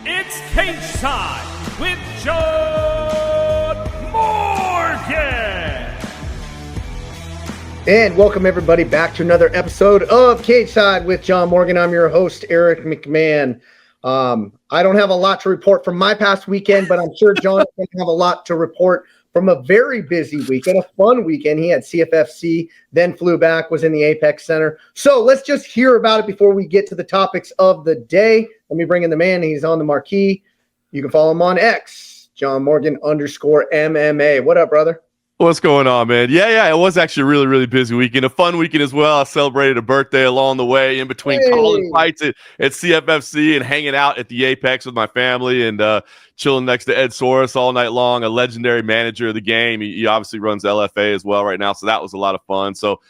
It's Cageside with John Morgan. And welcome everybody back to another episode of Cageside with John Morgan. I'm your host, Eric McMahon. I don't have a lot to report from my past weekend, but I'm sure John is going to have a lot to report from a very busy weekend, a fun weekend. He had CFFC, then flew back, was in the Apex Center. So let's just hear about it before we get to the topics of the day. Let me bring in the man. He's on the marquee. You can follow him on X, John Morgan _MMA. What up, brother? What's going on, man? Yeah, it was actually a really, really busy weekend. A fun weekend as well. I celebrated a birthday along the way in between calling fights at CFFC and hanging out at the Apex with my family and chilling next to Ed Soros all night long, a legendary manager of the game. He obviously runs LFA as well right now, so that was a lot of fun. So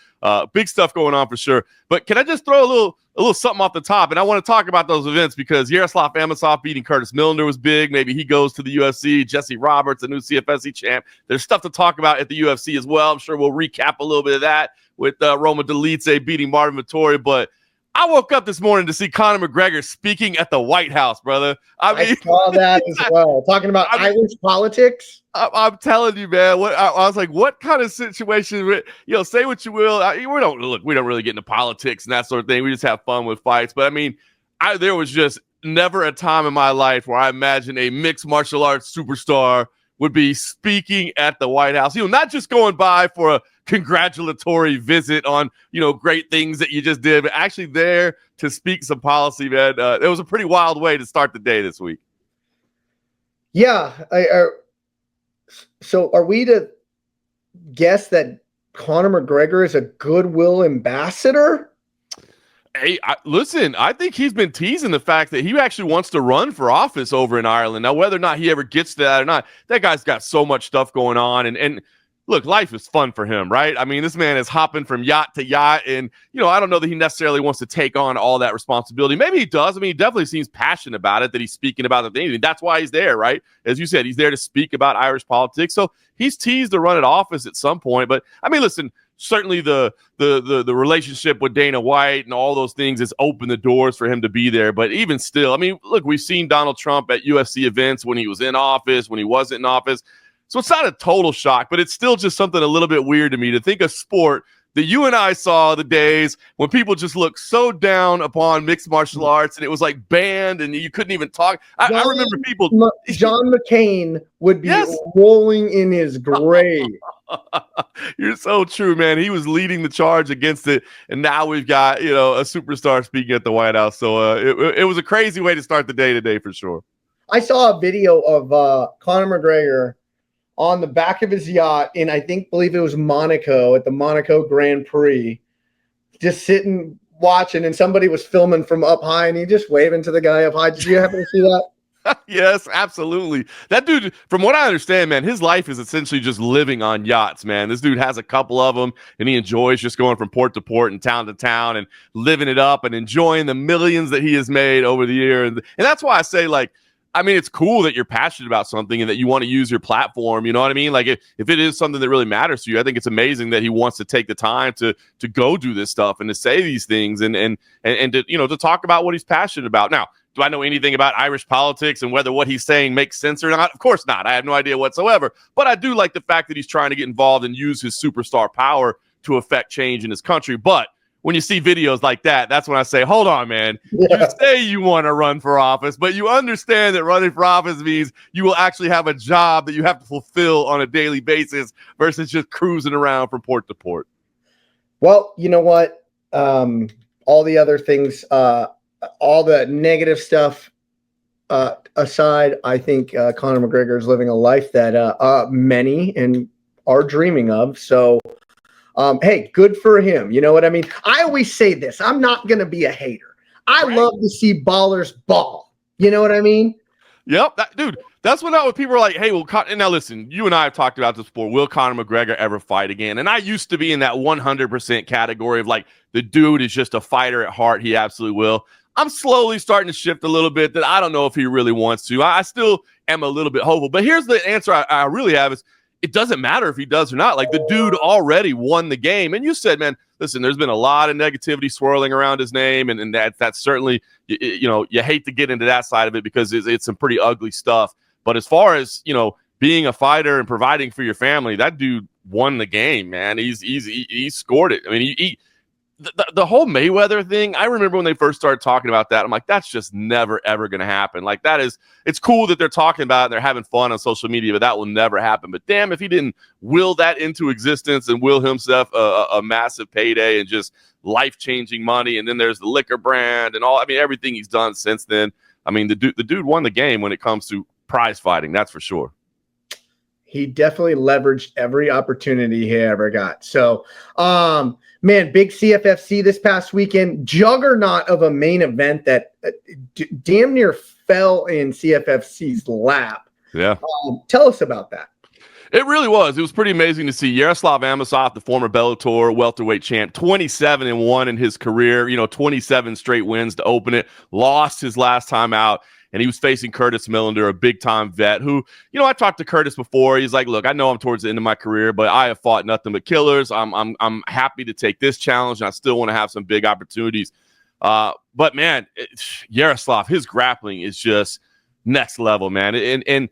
big stuff going on for sure. But can I just throw a little something off the top? And I want to talk about those events because Yaroslav Amosov beating Curtis Milner was big. Maybe he goes to the UFC. Jesse Roberts, the new CFFC champ. There's stuff to talk about at the UFC as well. I'm sure we'll recap a little bit of that with Roman Dolidze beating Marvin Vettori. But I woke up this morning to see Conor McGregor speaking at the White House, brother. I saw that as well. Talking about Irish politics. I'm telling you, man. I was like, what kind of situation? Say what you will. We don't really get into politics and that sort of thing. We just have fun with fights. But I mean, there was just never a time in my life where I imagined a mixed martial arts superstar would be speaking at the White House. Not just going by for a congratulatory visit on, great things that you just did, but actually there to speak some policy, man. It was a pretty wild way to start the day this week. Yeah. So are we to guess that Conor McGregor is a goodwill ambassador? Hey, listen, I think he's been teasing the fact that he actually wants to run for office over in Ireland. Now, whether or not he ever gets to that or not, that guy's got so much stuff going on. And look, life is fun for him, right? I mean, this man is hopping from yacht to yacht. And, I don't know that he necessarily wants to take on all that responsibility. Maybe he does. I mean, he definitely seems passionate about it, that he's speaking about the thing. And that's why he's there, right? As you said, he's there to speak about Irish politics. So he's teased to run at office at some point. But, I mean, listen, certainly the relationship with Dana White and all those things has opened the doors for him to be there. But even still, I mean, look, we've seen Donald Trump at UFC events when he was in office, when he wasn't in office. So it's not a total shock, but it's still just something a little bit weird to me to think of sport that you and I saw the days when people just looked so down upon mixed martial arts and it was like banned and you couldn't even talk. I remember people. John McCain would be rolling in his grave. You're so true, man. He was leading the charge against it. And now we've got, a superstar speaking at the White House. So it was a crazy way to start the day today for sure. I saw a video of Conor McGregor on the back of his yacht in, believe it was Monaco, at the Monaco Grand Prix, just sitting watching, and somebody was filming from up high, and he just waving to the guy up high. Did you happen to see that? Yes, absolutely. That dude, from what I understand, man, his life is essentially just living on yachts, man. This dude has a couple of them, and he enjoys just going from port to port and town to town and living it up and enjoying the millions that he has made over the year. And that's why I say, it's cool that you're passionate about something and that you want to use your platform. You know what I mean? Like if it is something that really matters to you, I think it's amazing that he wants to take the time to go do this stuff and to say these things and to, to talk about what he's passionate about. Now, do I know anything about Irish politics and whether what he's saying makes sense or not? Of course not. I have no idea whatsoever. But I do like the fact that he's trying to get involved and use his superstar power to affect change in his country. But when you see videos like that, that's when I say, hold on, man. Yeah. You say you want to run for office, but you understand that running for office means you will actually have a job that you have to fulfill on a daily basis versus just cruising around from port to port. Well, you know what? All the other things, all the negative stuff aside, I think Conor McGregor is living a life that many are dreaming of. So, hey, good for him. You know what I mean? I always say this. I'm not going to be a hater. I love to see ballers ball. You know what I mean? Yep. Dude, that's when people are like, hey, now listen, you and I have talked about this before. Will Conor McGregor ever fight again? And I used to be in that 100% category of the dude is just a fighter at heart. He absolutely will. I'm slowly starting to shift a little bit that I don't know if he really wants to. I still am a little bit hopeful. But here's the answer I really have is, it doesn't matter if he does or not. The dude already won the game. And you said, man, listen, there's been a lot of negativity swirling around his name, and that's certainly, you hate to get into that side of it because it's some pretty ugly stuff. But as far as, being a fighter and providing for your family, that dude won the game, man. He scored it. I mean, the whole Mayweather thing, I remember when they first started talking about that, I'm like, that's just never, ever going to happen. Like, it's cool that they're talking about it and they're having fun on social media, but that will never happen. But damn, if he didn't will that into existence and will himself a massive payday and just life-changing money, and then there's the liquor brand and all, I mean, everything he's done since then. I mean, the dude won the game when it comes to prize fighting, that's for sure. He definitely leveraged every opportunity he ever got. So, man, big CFFC this past weekend, juggernaut of a main event that damn near fell in CFFC's lap. Yeah. Tell us about that. It really was. It was pretty amazing to see Yaroslav Amosov, the former Bellator welterweight champ, 27-1 in his career, 27 straight wins to open it, lost his last time out. And he was facing Curtis Millender, a big-time vet who, I talked to Curtis before. He's like, look, I know I'm towards the end of my career, but I have fought nothing but killers. I'm happy to take this challenge, and I still want to have some big opportunities. But, man, Yaroslav, his grappling is just next level, man. And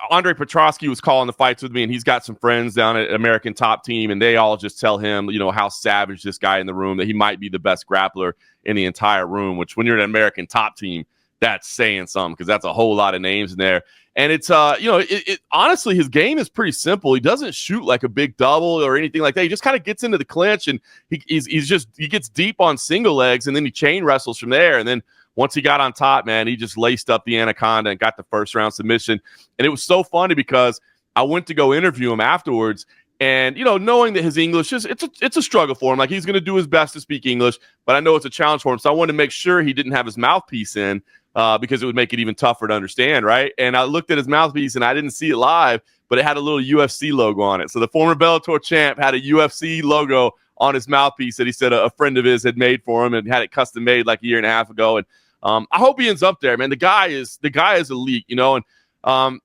Andre Petrosky was calling the fights with me, and he's got some friends down at American Top Team, and they all just tell him, how savage this guy in the room, that he might be the best grappler in the entire room, which when you're an American Top Team, that's saying something because that's a whole lot of names in there. And it's, honestly, his game is pretty simple. He doesn't shoot like a big double or anything like that. He just kind of gets into the clinch, and he gets deep on single legs, and then he chain wrestles from there. And then once he got on top, man, he just laced up the anaconda and got the first round submission. And it was so funny because I went to go interview him afterwards. And, knowing that his English it's a struggle for him. Like, he's going to do his best to speak English, but I know it's a challenge for him. So I wanted to make sure he didn't have his mouthpiece in because it would make it even tougher to understand, right? And I looked at his mouthpiece and I didn't see it live, but it had a little UFC logo on it. So the former Bellator champ had a UFC logo on his mouthpiece that he said a friend of his had made for him and had it custom made like a year and a half ago. And I hope he ends up there, man. The guy is elite, and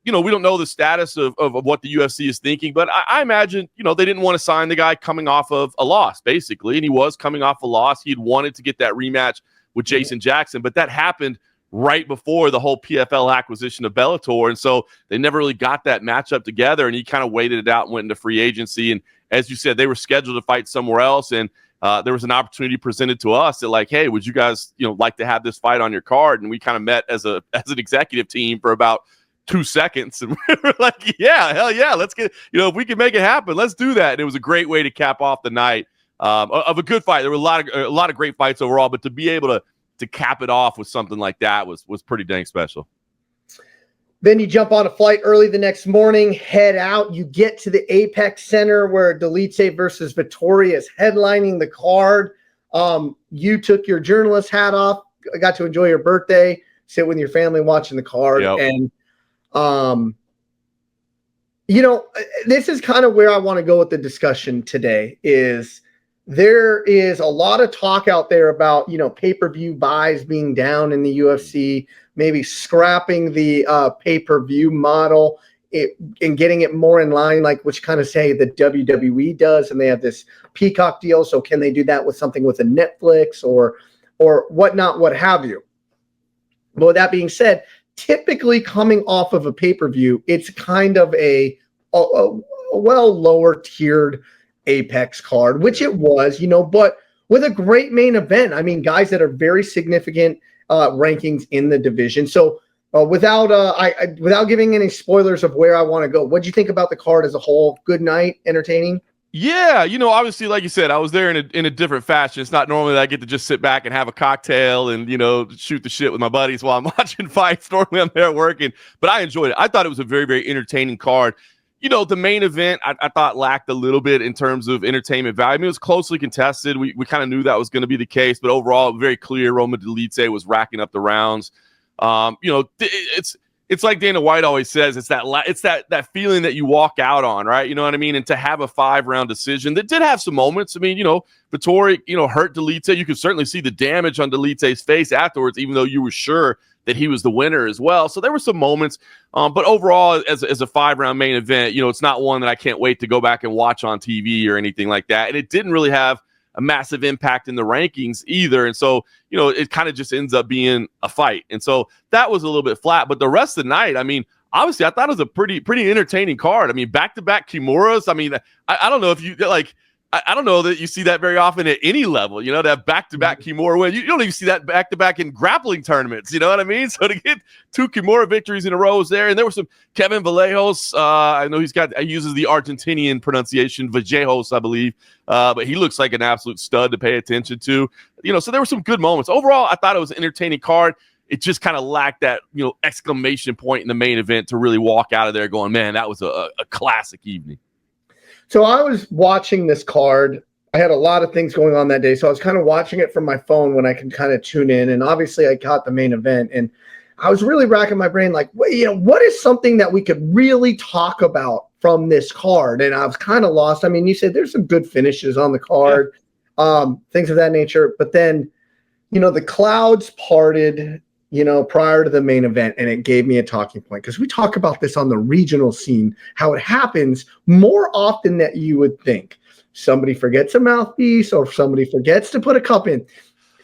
we don't know the status of what the UFC is thinking, but I imagine, they didn't want to sign the guy coming off of a loss, basically. And he was coming off a loss. He had wanted to get that rematch with Jason Jackson, but that happened right before the whole PFL acquisition of Bellator. And so they never really got that matchup together, and he kind of waited it out and went into free agency. And as you said, they were scheduled to fight somewhere else. And there was an opportunity presented to us that, like, hey, would you guys, like to have this fight on your card? And we kind of met as an executive team for about 2 seconds, and we were like, yeah, hell yeah, let's get, if we can make it happen, let's do that. And it was a great way to cap off the night of a good fight. There were a lot of great fights overall, but to be able to cap it off with something like that was pretty dang special. Then you jump on a flight early the next morning, head out. You get to the Apex Center where Dolidze versus Vettori is headlining the card. You took your journalist hat off, got to enjoy your birthday, sit with your family watching the card. Yep. And this is kind of where I want to go with the discussion today. Is there is a lot of talk out there about, pay-per-view buys being down in the UFC, maybe scrapping the pay-per-view model and getting it more in line, like which kind of say the WWE does, and they have this Peacock deal. So can they do that with something with a Netflix or whatnot, what have you? But with that being said, typically coming off of a pay-per-view, it's kind of a lower tiered Apex card, which it was, but with a great main event. I mean, guys that are very significant rankings in the division. So without giving any spoilers of where I want to go, what'd you think about the card as a whole? Good night, entertaining? Yeah, obviously, like you said, I was there in a different fashion. It's not normally that I get to just sit back and have a cocktail and, shoot the shit with my buddies while I'm watching fights. Normally I'm there working, but I enjoyed it. I thought it was a very, very entertaining card. The main event, I thought lacked a little bit in terms of entertainment value. I mean, it was closely contested. We kind of knew that was going to be the case, but overall, very clear. Roman Dolidze was racking up the rounds. It's like Dana White always says, it's that feeling that you walk out on, right? You know what I mean? And to have a 5-round decision that did have some moments. I mean, Vettori, hurt Dolidze. You could certainly see the damage on Dolidze's face afterwards, even though you were sure that he was the winner as well. So there were some moments, but overall, as a 5-round main event, it's not one that I can't wait to go back and watch on TV or anything like that. And it didn't really have a massive impact in the rankings either. And so, it kind of just ends up being a fight. And so that was a little bit flat. But the rest of the night, I mean, obviously, I thought it was a pretty entertaining card. I mean, back-to-back Kimuras. I mean, I don't know if you like. I don't know that you see that very often at any level. That back-to-back Kimura win. You don't even see that back-to-back in grappling tournaments. You know what I mean? So to get 2 Kimura victories in a row was there, and there were some Kevin Vallejos. I know he uses the Argentinian pronunciation, Vallejos, I believe, but he looks like an absolute stud to pay attention to. So there were some good moments. Overall, I thought it was an entertaining card. It just kind of lacked that, exclamation point in the main event to really walk out of there going, man, that was a classic evening. So I was watching this card. I had a lot of things going on that day. So I was kind of watching it from my phone when I can kind of tune in. And obviously I caught the main event. And I was really racking my brain like, what is something that we could really talk about from this card? And I was kind of lost. I mean, you said there's some good finishes on the card, things of that nature. But then, the clouds parted prior to the main event, and it gave me a talking point because we talk about this on the regional scene, how it happens more often than you would think. Somebody forgets a mouthpiece or somebody forgets to put a cup in.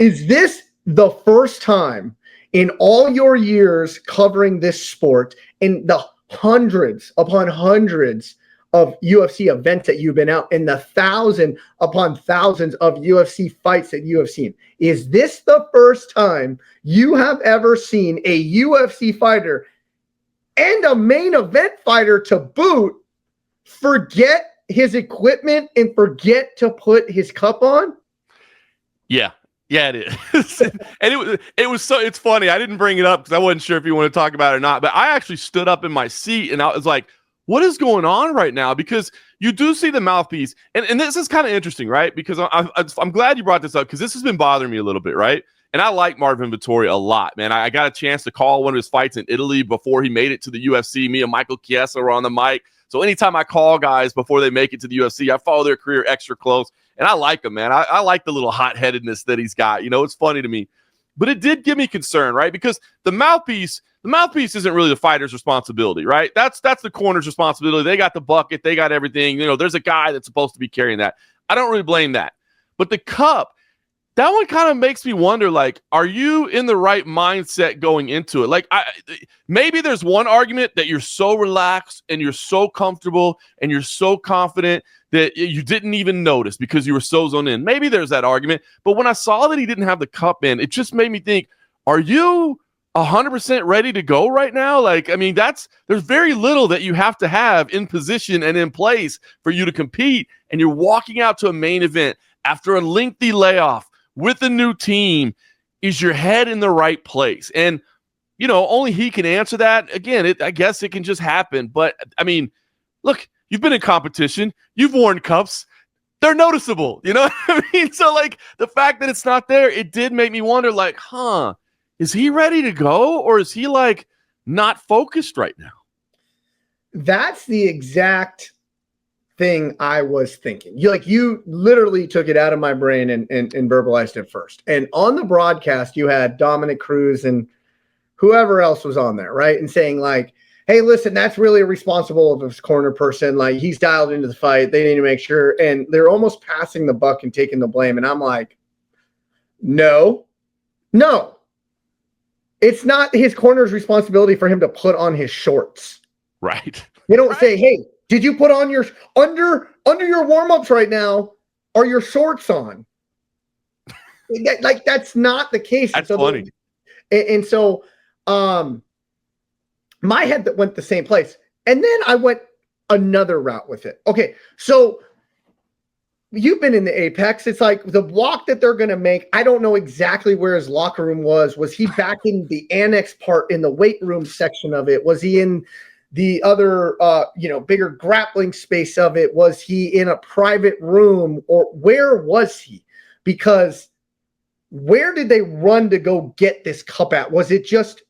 Is this the first time in all your years covering this sport, in the hundreds upon hundreds of UFC events that you've been out, and the thousand upon thousands of UFC fights that you have seen, is this the first time you have ever seen a UFC fighter and a main event fighter to boot forget his equipment and forget to put his cup on? Yeah, it is. And it's funny. I didn't bring it up because I wasn't sure if you want to talk about it or not, but I actually stood up in my seat and I was like, what is going on right now? Because you do see the mouthpiece. And this is kind of interesting, right? Because I'm glad you brought this up because this has been bothering me a little bit, right? And I like Marvin Vettori a lot, man. I got a chance to call one of his fights in Italy before he made it to the UFC. Me and Michael Chiesa were on the mic. So anytime I call guys before they make it to the UFC, I follow their career extra close. And I like him, man. I like the little hot-headedness that he's got. It's funny to me. But it did give me concern, right? Because the mouthpiece isn't really the fighter's responsibility, right? That's the corner's responsibility. They got the bucket. They got everything. There's a guy that's supposed to be carrying that. I don't really blame that. But the cup, that one kind of makes me wonder, like, are you in the right mindset going into it? Like, maybe there's one argument that you're so relaxed and you're so comfortable and you're so confident that you didn't even notice because you were so zoned in. Maybe there's that argument. But when I saw that he didn't have the cup in, it just made me think, are you 100% ready to go right now? Like, I mean, there's very little that you have to have in position and in place for you to compete. And you're walking out to a main event after a lengthy layoff with a new team. Is your head in the right place? And, only he can answer that. Again, I guess it can just happen. But, I mean, look, you've been in competition. You've worn cups. They're noticeable. You know what I mean? So, like, the fact that it's not there, it did make me wonder, like, is he ready to go? Or is he, like, not focused right now? That's the exact thing I was thinking. You literally took it out of my brain and verbalized it first. And on the broadcast, you had Dominic Cruz and whoever else was on there, right? And saying, like, hey, listen, that's really responsible of this corner person. Like, he's dialed into the fight. They need to make sure. And they're almost passing the buck and taking the blame. And I'm like, no. It's not his corner's responsibility for him to put on his shorts. Right. They don't say, hey, did you put on your under your warm-ups right now? Are your shorts on? That's not the case. That's funny. And so my head that went the same place. And then I went another route with it. Okay, so you've been in the Apex. It's like the walk that they're going to make. I don't know exactly where his locker room was. Was he back in the annex part in the weight room section of it? Was he in the other, bigger grappling space of it? Was he in a private room, or where was he? Because where did they run to go get this cup at? Was it just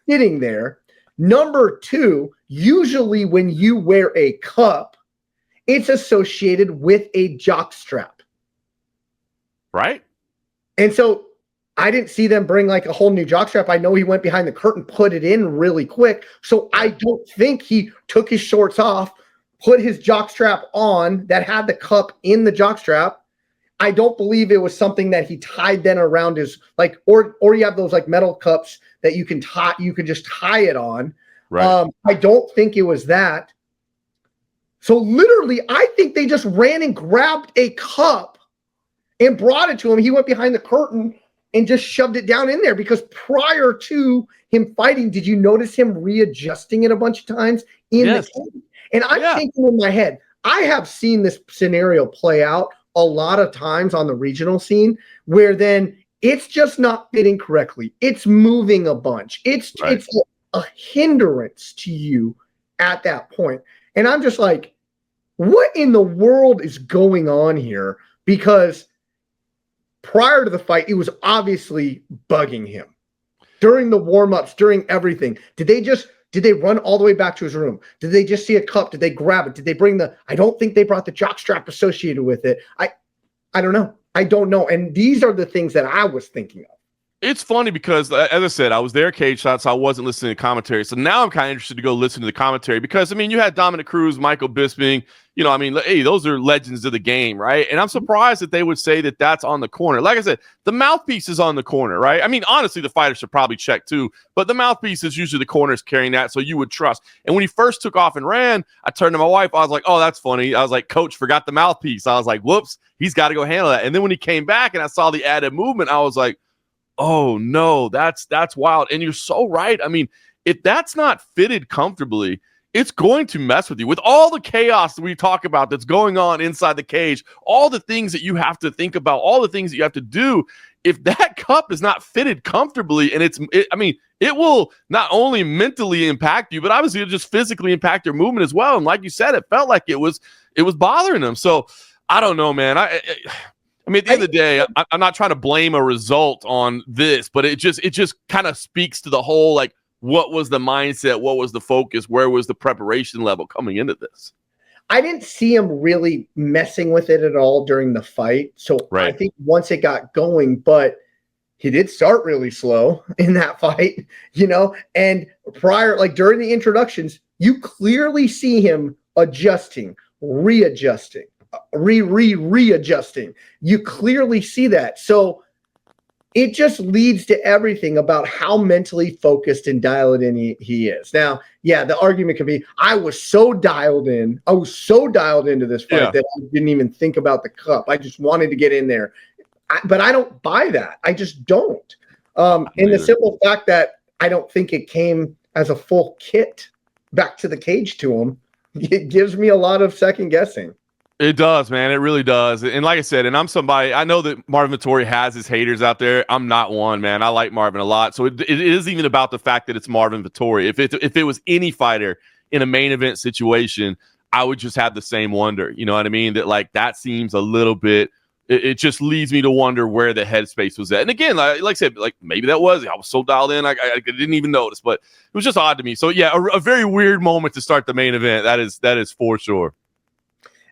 sitting there? Number two, usually when you wear a cup, it's associated with a jock strap. Right. And so I didn't see them bring like a whole new jock strap. I know he went behind the curtain, put it in really quick. So I don't think he took his shorts off, put his jock strap on that had the cup in the jock strap. I don't believe it was something that he tied then around his like, or you have those like metal cups that you can just tie it on. Right. I don't think it was that. So literally, I think they just ran and grabbed a cup and brought it to him. He went behind the curtain and just shoved it down in there, because prior to him fighting, did you notice him readjusting it a bunch of times in the cage? And I'm thinking in my head, I have seen this scenario play out a lot of times on the regional scene, where then it's just not fitting correctly. It's moving a bunch. It's a hindrance to you at that point. And I'm just like, what in the world is going on here? Because prior to the fight, it was obviously bugging him. During the warm-ups, during everything. Did they run all the way back to his room? Did they just see a cup? Did they grab it? Did they bring I don't think they brought the jock strap associated with it. I don't know. I don't know. And these are the things that I was thinking of. It's funny because, as I said, I was there Cageside, so I wasn't listening to commentary. So now I'm kind of interested to go listen to the commentary because, I mean, you had Dominic Cruz, Michael Bisping, I mean, hey, those are legends of the game, right? And I'm surprised that they would say that that's on the corner. Like I said, the mouthpiece is on the corner, right? I mean, honestly, the fighter should probably check too, but the mouthpiece is usually the corners carrying that, so you would trust. And when he first took off and ran, I turned to my wife. I was like, oh, that's funny. I was like, Coach forgot the mouthpiece. I was like, whoops, he's got to go handle that. And then when he came back and I saw the added movement, I was like, oh no, that's wild. And you're so right. I mean, if that's not fitted comfortably, it's going to mess with you. With all the chaos that we talk about that's going on inside the cage, all the things that you have to think about, all the things that you have to do, if that cup is not fitted comfortably, and it will not only mentally impact you, but obviously it'll just physically impact your movement as well. And like you said, it felt like it was bothering them. So I don't know, man. I mean, at the end of the day, I'm not trying to blame a result on this, but it just kind of speaks to the whole, like, what was the mindset? What was the focus? Where was the preparation level coming into this? I didn't see him really messing with it at all during the fight. So I think once it got going, but he did start really slow in that fight, and prior, like during the introductions, you clearly see him adjusting, readjusting. Readjusting. You clearly see that. So it just leads to everything about how mentally focused and dialed in he is. Now, yeah, the argument could be, I was so dialed in. I was so dialed into this fight that I didn't even think about the cup. I just wanted to get in there. But I don't buy that. I just don't. In the simple fact that I don't think it came as a full kit back to the cage to him, it gives me a lot of second guessing. It does, man. It really does. And like I said, and I'm somebody, I know that Marvin Vettori has his haters out there. I'm not one, man. I like Marvin a lot. So it is even about the fact that it's Marvin Vettori. If it was any fighter in a main event situation, I would just have the same wonder. You know what I mean? That seems a little bit, it just leads me to wonder where the headspace was at. And again, like I said, maybe I was so dialed in, I didn't even notice, but it was just odd to me. So yeah, a very weird moment to start the main event. That is for sure.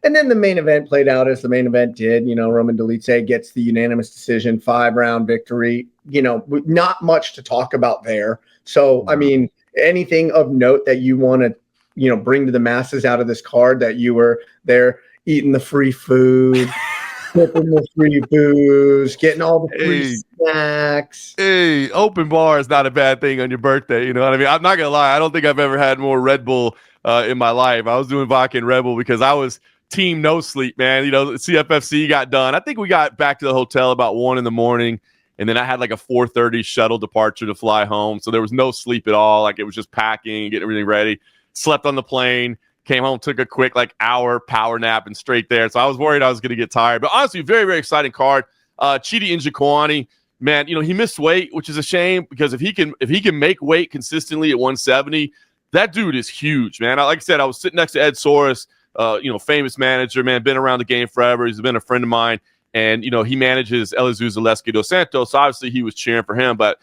And then the main event played out as the main event did. Roman Dolidze gets the unanimous decision, 5-round victory. Not much to talk about there. So, I mean, anything of note that you want to, bring to the masses out of this card, that you were there eating the free food, sipping the free booze, getting all the free snacks. Hey, open bar is not a bad thing on your birthday. You know what I mean? I'm not going to lie. I don't think I've ever had more Red Bull in my life. I was doing vodka and Red Bull because I was team no sleep, man. CFFC got done. I think we got back to the hotel about 1 a.m, and then I had like a 4:30 shuttle departure to fly home. So there was no sleep at all. Like, it was just packing and getting everything ready. Slept on the plane, came home, took a quick hour power nap and straight there. So I was worried I was going to get tired. But honestly, very, very exciting card. Chidi Njokuani, man, he missed weight, which is a shame, because if he can make weight consistently at 170, that dude is huge, man. Like I said, I was sitting next to Ed Soros, famous manager, man, been around the game forever. He's been a friend of mine, and he manages Elizeu Zaleski dos Santos. So obviously he was cheering for him, but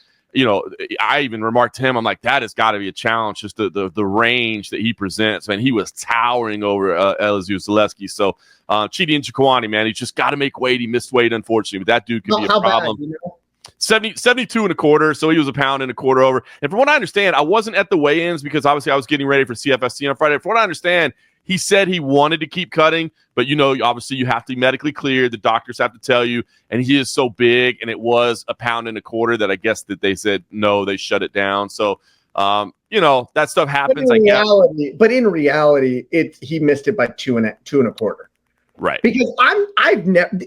I even remarked to him, I'm like, that has got to be a challenge, just the range that he presents. Man, he was towering over Elizeu Zaleski. So Chidi Njokuani, man, he's just got to make weight. He missed weight, unfortunately, but that dude could be a problem. Bad, 72 and a quarter, so he was a pound and a quarter over. And from what I understand, I wasn't at the weigh-ins because obviously I was getting ready for CFFC on Friday. From what I understand, He said he wanted to keep cutting, but obviously you have to be medically cleared. The doctors have to tell you, and he is so big, and it was 1.25 pounds that I guess that they said no, they shut it down. So that stuff happens. But in reality, he missed it by 2.25. Right. Because I've never.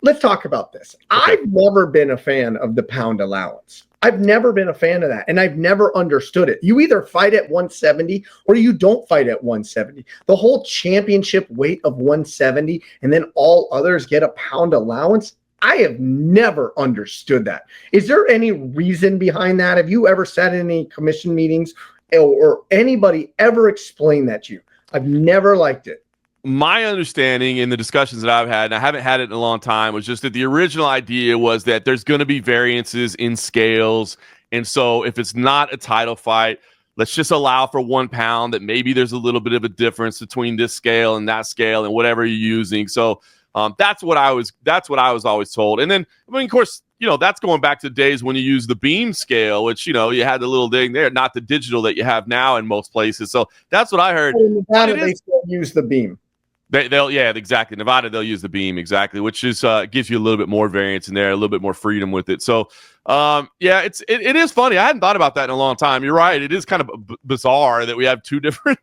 Let's talk about this. Okay. I've never been a fan of the pound allowance. I've never been a fan of that, and I've never understood it. You either fight at 170 or you don't fight at 170. The whole championship weight of 170 and then all others get a pound allowance. I have never understood that. Is there any reason behind that? Have you ever sat in any commission meetings or anybody ever explained that to you? I've never liked it. My understanding in the discussions that I've had, and I haven't had it in a long time, was just that the original idea was that there's going to be variances in scales. And so if it's not a title fight, let's just allow for 1 pound that maybe there's a little bit of a difference between this scale and that scale and whatever you're using. So that's what I was always told. And then, of course, that's going back to the days when you use the beam scale, which, you had the little thing there, not the digital that you have now in most places. So that's what I heard. In Nevada, they still use the beam. Exactly. Nevada, they'll use the beam, exactly, which is gives you a little bit more variance in there, a little bit more freedom with it. So, it is funny. I hadn't thought about that in a long time. You're right. It is kind of bizarre that we have two different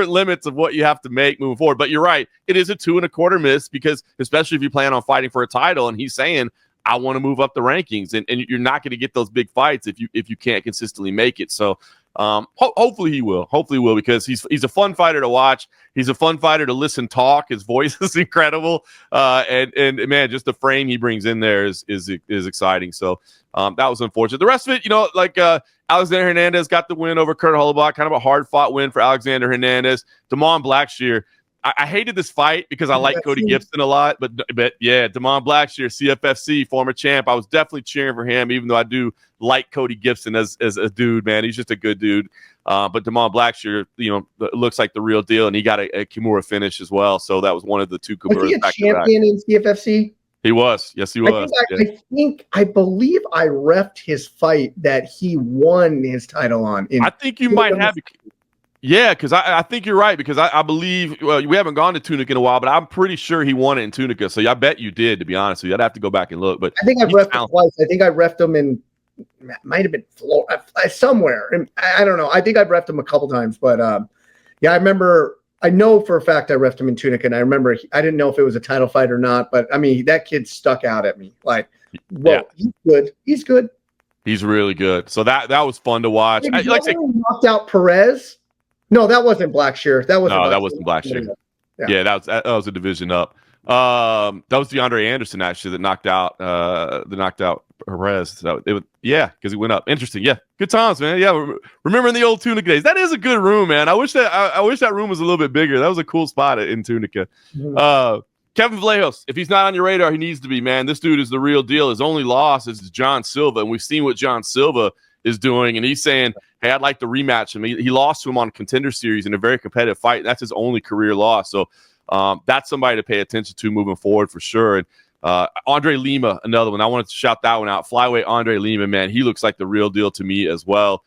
limits of what you have to make moving forward. But you're right. It is a 2.25 miss because, especially if you plan on fighting for a title, and he's saying, I want to move up the rankings, and you're not going to get those big fights if you can't consistently make it. So. Hopefully he will. Because he's a fun fighter to watch. He's a fun fighter to listen talk. His voice is incredible. And man, just the frame he brings in there is exciting. So that was unfortunate. The rest of it, Alexander Hernandez got the win over Kurt Holobaugh, kind of a hard fought win for Alexander Hernandez. Damon Blackshear. I hated this fight because I like Cody Gibson a lot, but yeah, Damon Blackshear, CFFC, former champ. I was definitely cheering for him, even though I do like Cody Gibson as a dude, man. He's just a good dude. But Damon Blackshear, looks like the real deal, and he got a Kimura finish as well. So that was one of the two Kimuras. Was he a champion in CFFC? He was. Yes, he was. I believe I reffed his fight that he won his title on. I think you might have. Yeah, because I think you're right, because I believe we haven't gone to Tunica in a while, but I'm pretty sure he won it in Tunica. So I bet you did, to be honest with you. I'd have to go back and look. But I think I've reffed him twice. I think I reffed him in, might have been Florida, somewhere. I don't know. I think I've reffed him a couple times. But I remember, I know for a fact I reffed him in Tunica, and I remember I didn't know if it was a title fight or not. But I mean, that kid stuck out at me. Like, whoa, yeah. He's good. He's good. He's really good. So that was fun to watch. He knocked out Perez. No, that wasn't Blackshear. That wasn't Blackshear. Yeah, that was a division up. That was DeAndre Anderson actually that knocked out Perez. So because he went up. Interesting. Yeah, good times, man. Yeah, remembering the old Tunica days. That is a good room, man. I wish that room was a little bit bigger. That was a cool spot in Tunica. Mm-hmm. Kevin Vallejos, if he's not on your radar, he needs to be, man. This dude is the real deal. His only loss is John Silva, and we've seen what John Silva is doing, and he's saying, hey, I'd like to rematch him. He lost to him on a Contender Series in a very competitive fight, and that's his only career loss. So that's somebody to pay attention to moving forward for sure. And Andre Lima, another one. I wanted to shout that one out. Flyweight Andre Lima, man, he looks like the real deal to me as well.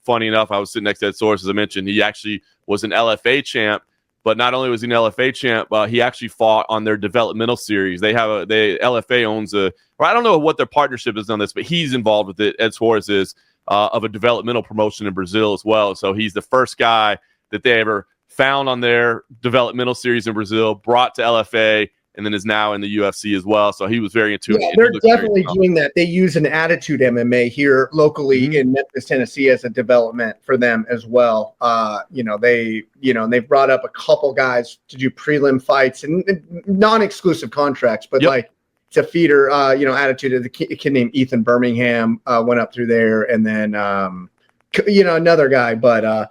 Funny enough, I was sitting next to Ed Source, as I mentioned. He actually was an LFA champ, but not only was he an LFA champ, he actually fought on their developmental series. LFA owns I don't know what their partnership is on this, but he's involved with it. Ed Suarez is of a developmental promotion in Brazil as well. So he's the first guy that they ever found on their developmental series in Brazil, brought to LFA, and then is now in the UFC as well. So he was very into it. Yeah, they're definitely doing that. They use an Attitude MMA here locally in Memphis, Tennessee as a development for them as well. They've brought up a couple guys to do prelim fights and non-exclusive contracts, but it's a feeder, Attitude. The kid named Ethan Birmingham went up through there, and then, another guy. But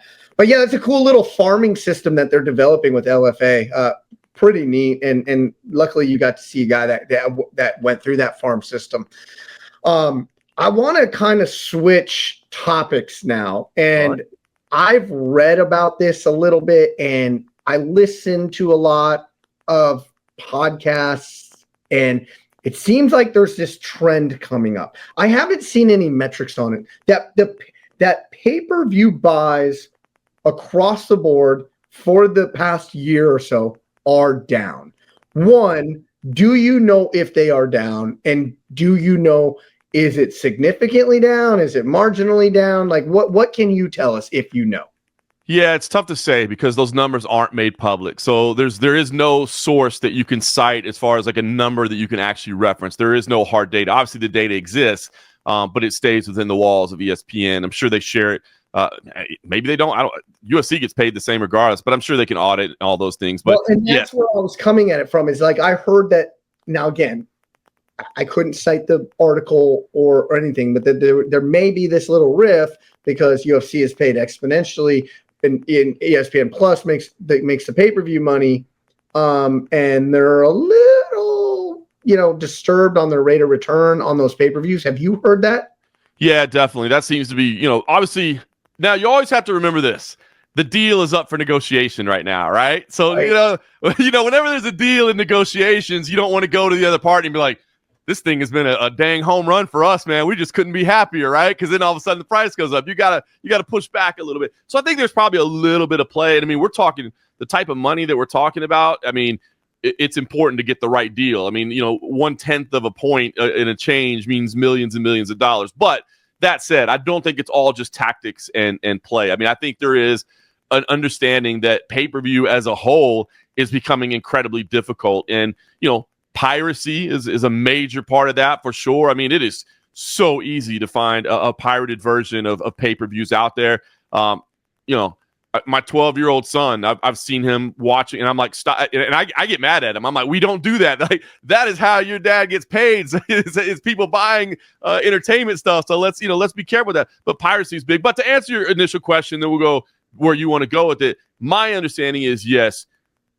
yeah, it's a cool little farming system that they're developing with LFA. Pretty neat, and luckily you got to see a guy that went through that farm system. I want to kind of switch topics now, and I've read about this a little bit, and I listen to a lot of podcasts, and it seems like there's this trend coming up. I haven't seen any metrics on it that pay-per-view buys across the board for the past year or so are down. One, do you know if they are down? And do you know, is it significantly down? Is it marginally down? Like what can you tell us if you know? Yeah, it's tough to say because those numbers aren't made public. So there is no source that you can cite as far as like a number that you can actually reference. There is no hard data. Obviously, the data exists, but it stays within the walls of ESPN. I'm sure they share it. Maybe they don't. UFC gets paid the same regardless, but I'm sure they can audit all those things. But and that's where I was coming at it from. Is like I heard that now again. I couldn't cite the article or anything, but there may be this little riff because UFC is paid exponentially. In ESPN Plus makes the pay-per-view money, and they're a little, disturbed on their rate of return on those pay-per-views. Have you heard that? Yeah, definitely. That seems to be, obviously. Now you always have to remember this: the deal is up for negotiation right now, right? So right. Whenever there's a deal in negotiations, you don't want to go to the other party and be like, this thing has been a dang home run for us, man. We just couldn't be happier, right? Because then all of a sudden the price goes up. You gotta push back a little bit. So I think there's probably a little bit of play. And I mean, we're talking the type of money that we're talking about. I mean, it's important to get the right deal. I mean, 1/10 of a point in a change means millions and millions of dollars. But that said, I don't think it's all just tactics and play. I mean, I think there is an understanding that pay-per-view as a whole is becoming incredibly difficult. And, piracy is a major part of that for sure. I mean, it is so easy to find a pirated version of pay-per-views out there. My 12-year-old son, I've seen him watching, and I'm like, stop. And I get mad at him. I'm like, we don't do that. Like, that is how your dad gets paid. is people buying entertainment stuff. So let's be careful with that. But piracy is big. But to answer your initial question, then we'll go where you want to go with it. My understanding is, yes,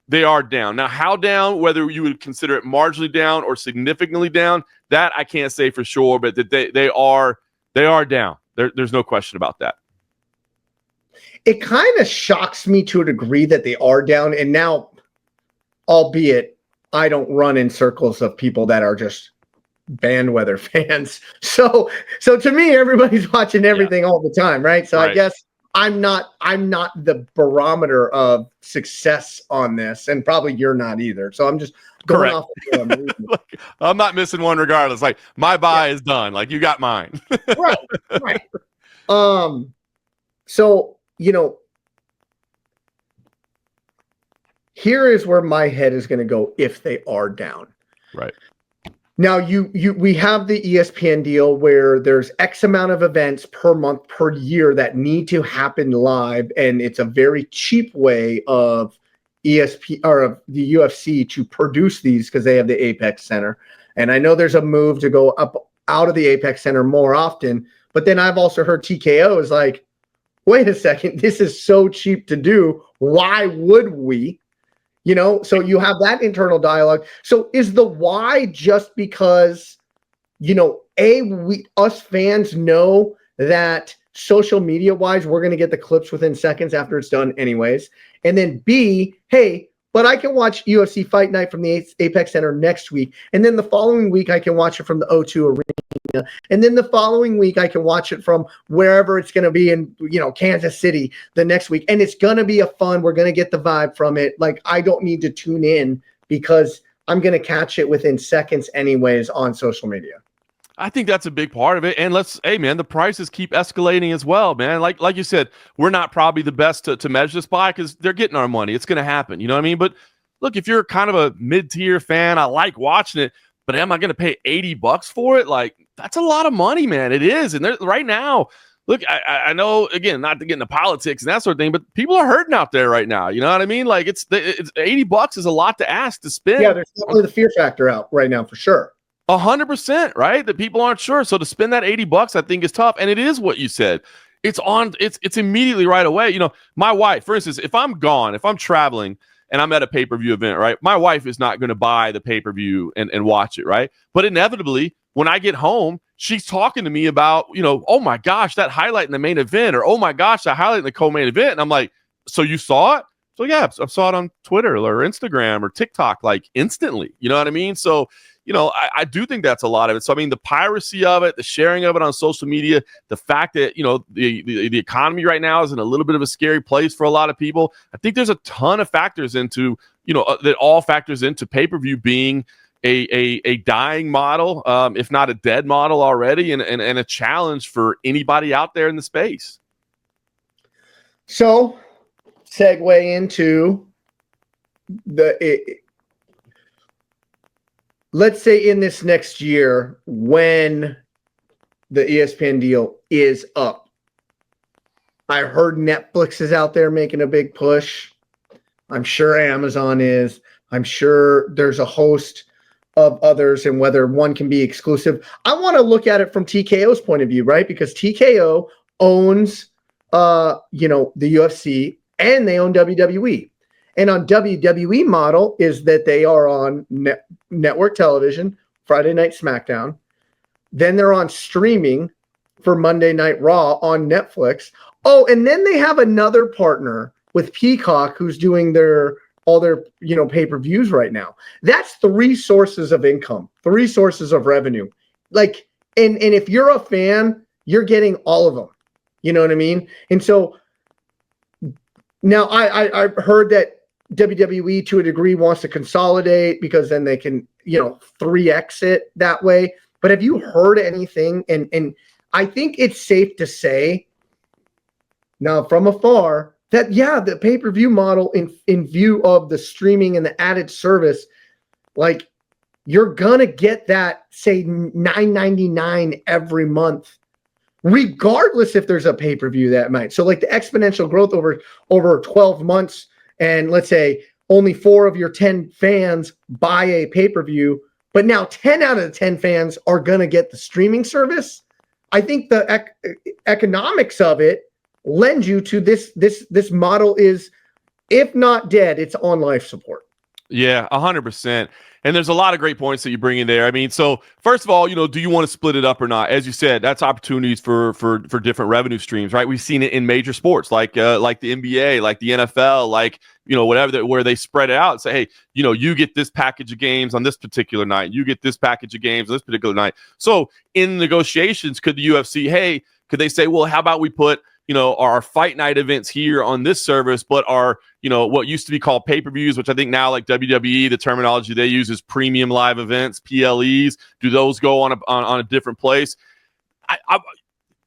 they are down. Now, how down, whether you would consider it marginally down or significantly down, that I can't say for sure, but that they are down. There's no question about that. It kind of shocks me to a degree that they are down. And now, albeit I don't run in circles of people that are just bandweather fans. So to me, everybody's watching everything all the time, right? So right. I guess I'm not the barometer of success on this, and probably you're not either. So I'm just going off of like, I'm not missing one regardless. Like, my buy is done. Like, you got mine. right. So, here is where my head is going to go if they are down. Right. Now, we have the ESPN deal where there's X amount of events per month, per year that need to happen live, and it's a very cheap way of ESP or of the UFC to produce these because they have the Apex Center. And I know there's a move to go up out of the Apex Center more often, but then I've also heard TKO is like, wait a second, this is so cheap to do. Why would we? So you have that internal dialogue. So is the why just because, us fans know that social media wise, we're going to get the clips within seconds after it's done anyways. And then B, hey, but I can watch UFC Fight Night from the Apex Center next week. And then the following week, I can watch it from the O2 Arena. And then the following week, I can watch it from wherever it's going to be in, Kansas City the next week. And it's going to be we're going to get the vibe from it. Like, I don't need to tune in because I'm going to catch it within seconds anyways on social media. I think that's a big part of it. And the prices keep escalating as well, man. Like you said, we're not probably the best to measure this by because they're getting our money. It's going to happen. You know what I mean? But look, if you're kind of a mid-tier fan, I like watching it, but am I going to pay $80 for it? Like, that's a lot of money, man. It is. And right now, look, I know, again, not to get into politics and that sort of thing, but people are hurting out there right now. You know what I mean? Like, it's $80 is a lot to ask to spend. Yeah, there's definitely the fear factor out right now for sure. 100%, right? That people aren't sure. So to spend that $80, I think is tough. And it is what you said. It's immediately right away. My wife, for instance, if I'm gone, if I'm traveling and I'm at a pay-per-view event, right? My wife is not going to buy the pay-per-view and watch it, right? But inevitably, when I get home, she's talking to me about, oh my gosh, that highlight in the main event, or oh my gosh, that highlight in the co-main event. And I'm like, so you saw it? So yeah, I saw it on Twitter or Instagram or TikTok, like instantly. You know what I mean? So I do think that's a lot of it. So, I mean, the piracy of it, the sharing of it on social media, the fact that, the economy right now is in a little bit of a scary place for a lot of people. I think there's a ton of factors into, that all factors into pay-per-view being a dying model, if not a dead model already, and a challenge for anybody out there in the space. So, segue into let's say in this next year when the ESPN deal is up. I heard Netflix is out there making a big push. I'm sure Amazon is. I'm sure there's a host of others, and whether one can be exclusive. I want to look at it from TKO's point of view, right? Because TKO owns the UFC and they own WWE. And on WWE model is that they are on network television, Friday Night SmackDown. Then they're on streaming for Monday Night Raw on Netflix. Oh, and then they have another partner with Peacock who's doing all their pay-per-views right now. That's 3 sources of income, 3 sources of revenue. Like, and if you're a fan, you're getting all of them. You know what I mean? And so now I've heard that WWE to a degree wants to consolidate because then they can, 3x it that way. But have you heard anything? And I think it's safe to say now from afar that, the pay-per-view model in view of the streaming and the added service, like you're going to get that, say, $9.99 every month, regardless if there's a pay-per-view that night. So like the exponential growth over 12 months, and let's say only 4 of your 10 fans buy a pay-per-view, but now 10 out of the 10 fans are going to get the streaming service. I think the economics of it lend you to this model is, if not dead, it's on life support. Yeah, 100%. And there's a lot of great points that you bring in there. I mean, so first of all, do you want to split it up or not? As you said, that's opportunities for different revenue streams, right? We've seen it in major sports like the NBA, like the NFL, like, whatever, where they spread it out and say, hey, you get this package of games on this particular night. You get this package of games on this particular night. So in negotiations, could the UFC, could they say, well, how about we put, our fight night events here on this service, but our, what used to be called pay-per-views, which I think now, like WWE, the terminology they use is premium live events, PLEs. Do those go on a different place?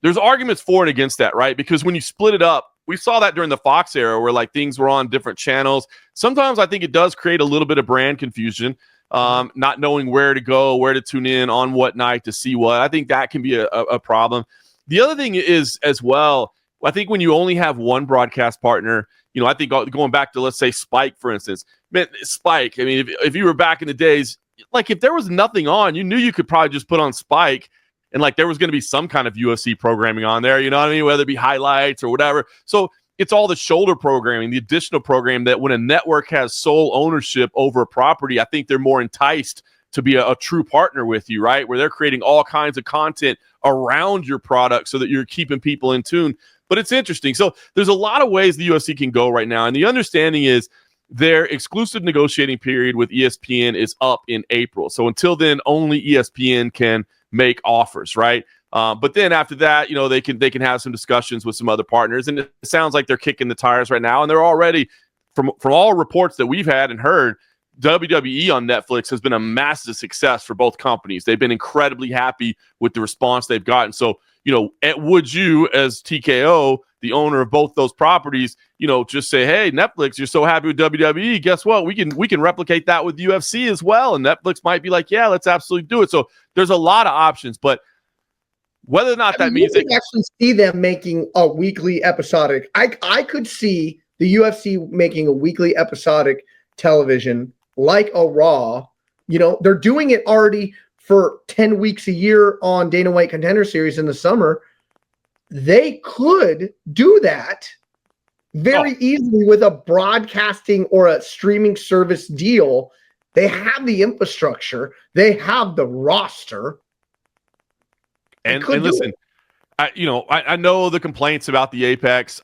There's arguments for and against that, right? Because when you split it up, we saw that during the Fox era where like things were on different channels. Sometimes I think it does create a little bit of brand confusion, not knowing where to go, where to tune in, on what night to see what. I think that can be a problem. The other thing is as well, I think when you only have one broadcast partner, I think going back to, let's say, Spike, for instance. Man, Spike, I mean, if you were back in the days, like if there was nothing on, you knew you could probably just put on Spike and like there was going to be some kind of UFC programming on there, you know what I mean? Whether it be highlights or whatever. So it's all the shoulder programming, the additional program that when a network has sole ownership over a property, I think they're more enticed to be a true partner with you, right? Where they're creating all kinds of content around your product so that you're keeping people in tune. But it's interesting. So there's a lot of ways the UFC can go right now. And the understanding is their exclusive negotiating period with ESPN is up in April. So until then, only ESPN can make offers, right? But then after that, they can have some discussions with some other partners. And it sounds like they're kicking the tires right now. And they're already, from all reports that we've had and heard, WWE on Netflix has been a massive success for both companies. They've been incredibly happy with the response they've gotten. So, would you, as TKO, the owner of both those properties, just say, hey, Netflix, you're so happy with WWE. Guess what? We can replicate that with UFC as well. And Netflix might be like, yeah, let's absolutely do it. So there's a lot of options, but whether or not that means you can actually see them making a weekly episodic. I could see the UFC making a weekly episodic television like a Raw. They're doing it already for 10 weeks a year on Dana White Contender Series in the summer. They could do that very easily with a broadcasting or a streaming service deal. They have the infrastructure. They have the roster. And listen, I know the complaints about the Apex.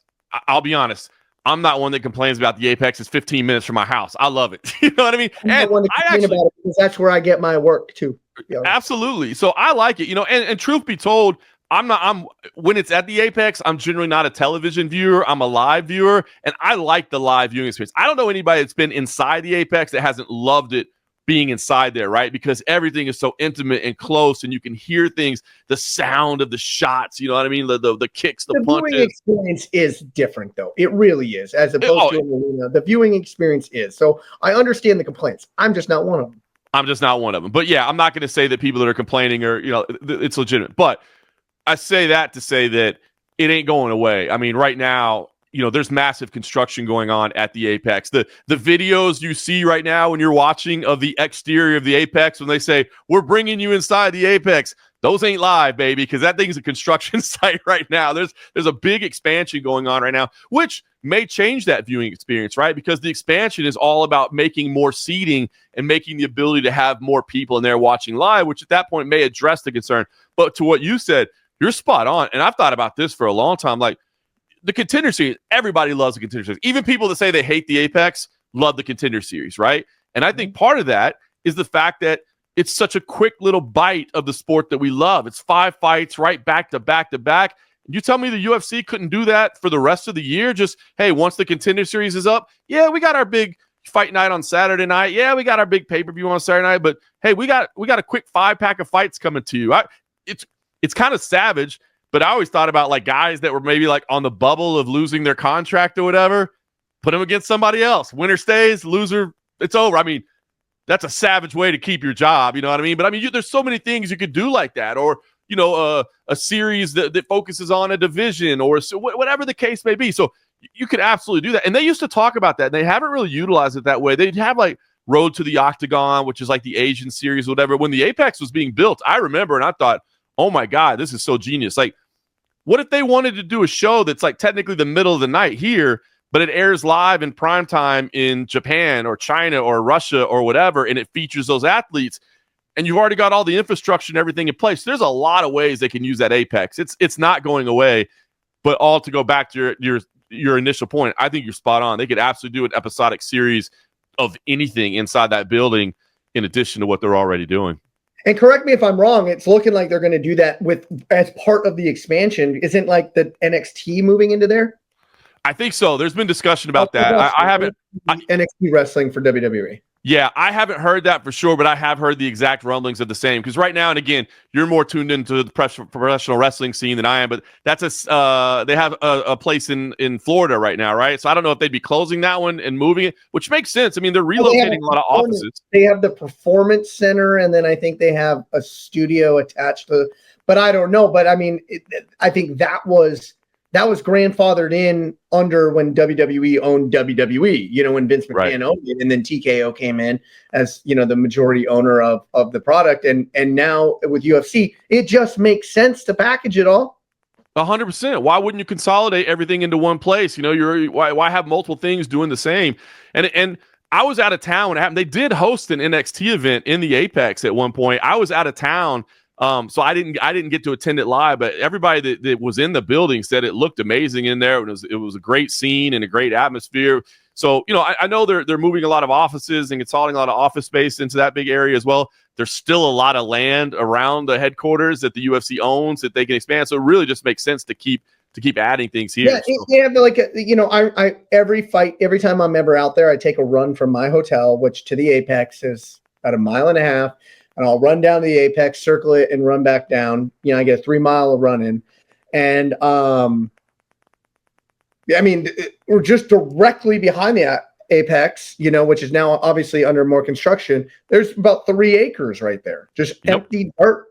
I'll be honest. I'm not one that complains about the Apex. It's 15 minutes from my house. I love it. You know what I mean? I'm not one to complain about it because that's where I get my work too. Absolutely. So I like it, and truth be told, I'm when it's at the Apex, I'm generally not a television viewer. I'm a live viewer, and I like the live viewing experience. I don't know anybody that's been inside the Apex that hasn't loved it being inside there, right? Because everything is so intimate and close, and you can hear things, the sound of the shots, you know what I mean? The kicks, the punches. The viewing experience is different, though. It really is, as opposed to an arena. The viewing experience is. So I understand the complaints. I'm just not one of them. But yeah, I'm not going to say that people that are complaining are, it's legitimate. But I say that to say that it ain't going away. I mean, right now, there's massive construction going on at the Apex. The videos you see right now when you're watching of the exterior of the Apex, when they say, we're bringing you inside the Apex, those ain't live, baby, because that thing's a construction site right now. There's a big expansion going on right now, which may change that viewing experience, right? Because the expansion is all about making more seating and making the ability to have more people in there watching live, which at that point may address the concern. But to what you said, you're spot on. And I've thought about this for a long time. Like, the Contender Series, everybody loves the Contender Series. Even people that say they hate the Apex love the Contender Series, right? And I think part of that is the fact that it's such a quick little bite of the sport that we love. It's 5 fights right back to back to back. You tell me the UFC couldn't do that for the rest of the year? Just, hey, once the Contender Series is up, yeah, we got our big fight night on Saturday night. Yeah, we got our big pay-per-view on Saturday night. But, hey, we got a quick 5-pack of fights coming to you. It's kind of savage. But I always thought about like guys that were maybe like on the bubble of losing their contract or whatever, put them against somebody else. Winner stays, loser, it's over. I mean, that's a savage way to keep your job. You know what I mean? But I mean, there's so many things you could do like that, or a series that focuses on a division, or whatever the case may be. So you could absolutely do that. And they used to talk about that, and they haven't really utilized it that way. They'd have like Road to the Octagon, which is like the Asian series, or whatever. When the Apex was being built, I remember, and I thought, oh my God, this is so genius. Like, what if they wanted to do a show that's like technically the middle of the night here, but it airs live in primetime in Japan or China or Russia or whatever, and it features those athletes, and you've already got all the infrastructure and everything in place? There's a lot of ways they can use that Apex. It's not going away, but all to go back to your initial point, I think you're spot on. They could absolutely do an episodic series of anything inside that building in addition to what they're already doing. And correct me if I'm wrong, it's looking like they're going to do that as part of the expansion. Isn't like the NXT moving into there? I think so. There's been discussion about that. I haven't NXT wrestling for WWE. Yeah, I haven't heard that for sure, but I have heard the exact rumblings of the same. Because right now, and again, you're more tuned into the professional wrestling scene than I am, but that's they have a place in Florida right now, right? So I don't know if they'd be closing that one and moving it, which makes sense. I mean, they're relocating a lot of offices. They have the Performance Center, and then I think they have a studio attached to. But I don't know. But I mean, I think that was grandfathered in under when WWE owned WWE, when Vince McMahon owned it, and then TKO came in as, the majority owner of the product. And now with UFC, it just makes sense to package it all. 100%. Why wouldn't you consolidate everything into one place? Why have multiple things doing the same? And I was out of town when it happened. They did host an NXT event in the Apex at one point. I was out of town. So I didn't get to attend it live, but everybody that was in the building said it looked amazing in there. It was a great scene and a great atmosphere. So, I know they're moving a lot of offices and consolidating a lot of office space into that big area as well. There's still a lot of land around the headquarters that the UFC owns that they can expand. So it really just makes sense to keep adding things here. Yeah, but like, I every time I'm ever out there, I take a run from my hotel, which to the Apex is about 1.5 miles. And I'll run down to the Apex, circle it, and run back down. I get a 3 mile run in. And, we're just directly behind the Apex, which is now obviously under more construction. There's about 3 acres right there. Just empty dirt.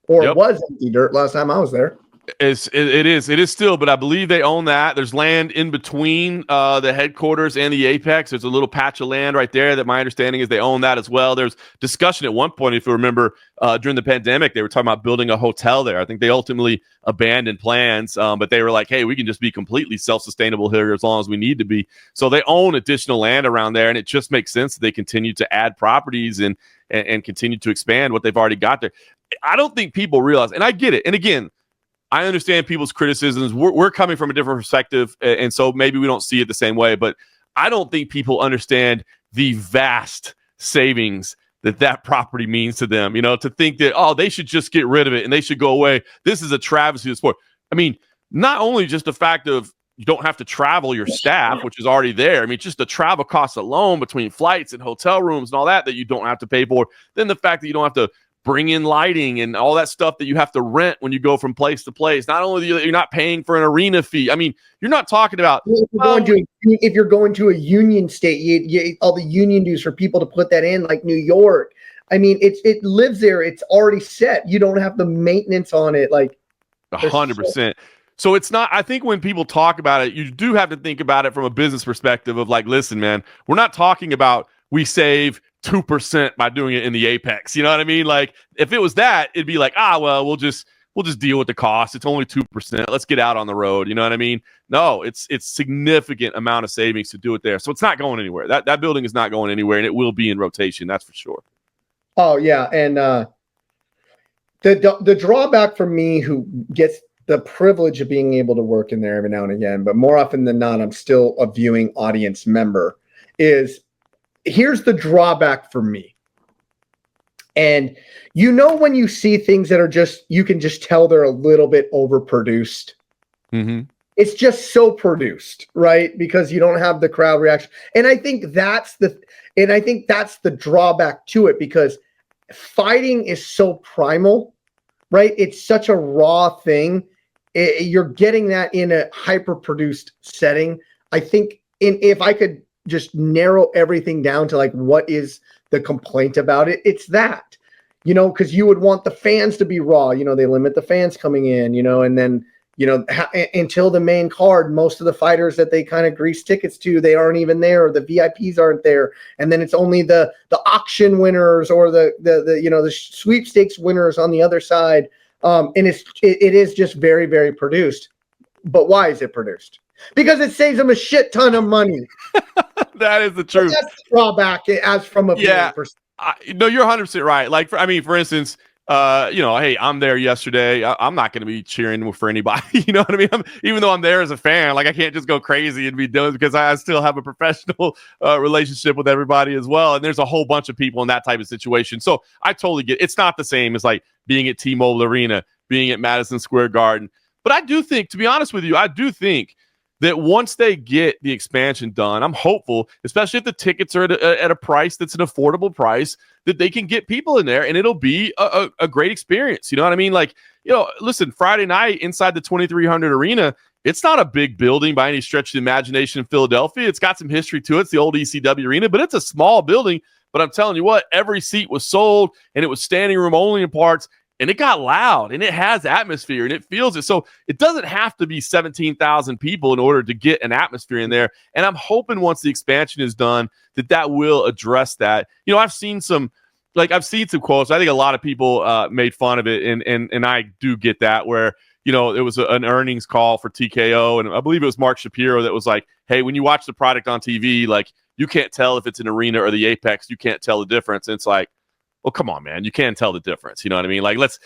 Or it was empty dirt last time I was there. It is still, but I believe they own that. There's land in between the headquarters and the Apex. There's a little patch of land right there that my understanding is they own that as well. There's discussion at one point, if you remember, during the pandemic, they were talking about building a hotel there. I think they ultimately abandoned plans, but they were like, hey, we can just be completely self-sustainable here as long as we need to be. So they own additional land around there, and it just makes sense that they continue to add properties and continue to expand what they've already got there. I don't think people realize, and I get it. And again, I understand people's criticisms. We're coming from a different perspective, and so maybe we don't see it the same way. But I don't think people understand the vast savings that property means to them. You know, to think that, oh, they should just get rid of it and they should go away. This is a travesty of sport. I mean, not only just the fact of you don't have to travel your staff, which is already there. I mean, just the travel costs alone between flights and hotel rooms and all that you don't have to pay for. Then the fact that you don't have to bring in lighting and all that stuff that you have to rent when you go from place to place. Not only you're not paying for an arena fee. I mean, you're not talking about if you're going to a union state, all the union dues for people to put that in, like New York. I mean, it lives there. It's already set. You don't have the maintenance on it. Like 100%. So it's not, I think when people talk about it, you do have to think about it from a business perspective of like, listen, man, we're not talking about we save 2% by doing it in the Apex. You know what I mean? Like if it was that, it'd be like, well, we'll just deal with the cost. It's only 2%. Let's get out on the road. You know what I mean? No, it's significant amount of savings to do it there. So it's not going anywhere. That building is not going anywhere, and it will be in rotation. That's for sure. Oh yeah. And the drawback for me, who gets the privilege of being able to work in there every now and again, but more often than not, I'm still a viewing audience member, is here's the drawback for me. And when you see things that are just, you can just tell they're a little bit overproduced. Mm-hmm. It's just so produced, right? Because you don't have the crowd reaction. And I think that's the drawback to it, because fighting is so primal, right? It's such a raw thing. You're getting that in a hyper-produced setting. I think if I could just narrow everything down to like what is the complaint about it, it's that, because you would want the fans to be raw. They limit the fans coming in, and then, until the main card, most of the fighters that they kind of grease tickets to, they aren't even there, or the VIPs aren't there. And then it's only the auction winners or the sweepstakes winners on the other side. And it is just very, very produced. But why is it produced? Because it saves them a shit ton of money. That is the truth. That's the drawback as from a perspective. No, you're 100% right. Like, for instance, hey, I'm there yesterday. I'm not going to be cheering for anybody. You know what I mean? Even though I'm there as a fan, like I can't just go crazy and be doing, because I still have a professional relationship with everybody as well. And there's a whole bunch of people in that type of situation. So I totally get it. It's not the same as like being at T-Mobile Arena, being at Madison Square Garden. But I do think, to be honest with you, that once they get the expansion done, I'm hopeful, especially if the tickets are at a price that's an affordable price, that they can get people in there and it'll be a great experience. You know what I mean? Like, listen, Friday night inside the 2300 Arena, it's not a big building by any stretch of the imagination in Philadelphia. It's got some history to it. It's the old ECW Arena, but it's a small building. But I'm telling you what, every seat was sold and it was standing room only in parts. And it got loud, and it has atmosphere, and it feels it. So it doesn't have to be 17,000 people in order to get an atmosphere in there. And I'm hoping once the expansion is done that will address that. I've seen some quotes. I think a lot of people made fun of it, and I do get that, where it was an earnings call for TKO, and I believe it was Mark Shapiro that was like, "Hey, when you watch the product on TV, like you can't tell if it's an arena or the Apex. You can't tell the difference." And it's like, well, come on, man. You can tell the difference. You know what I mean? Like, let's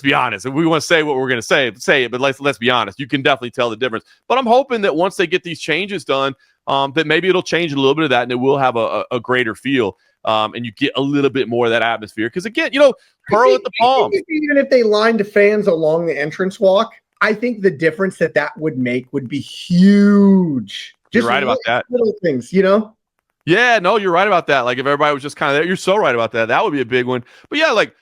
be honest. If we want to say what we're going to say it, but let's be honest. You can definitely tell the difference. But I'm hoping that once they get these changes done, that maybe it'll change a little bit of that, and it will have a greater feel. And you get a little bit more of that atmosphere. Because again, Pearl at the Palms. Even if they lined fans along the entrance walk, I think the difference that would make would be huge. You're right about that. Little things, Yeah, no, you're right about that. Like if everybody was just kind of there, you're so right about that. That would be a big one. But yeah, like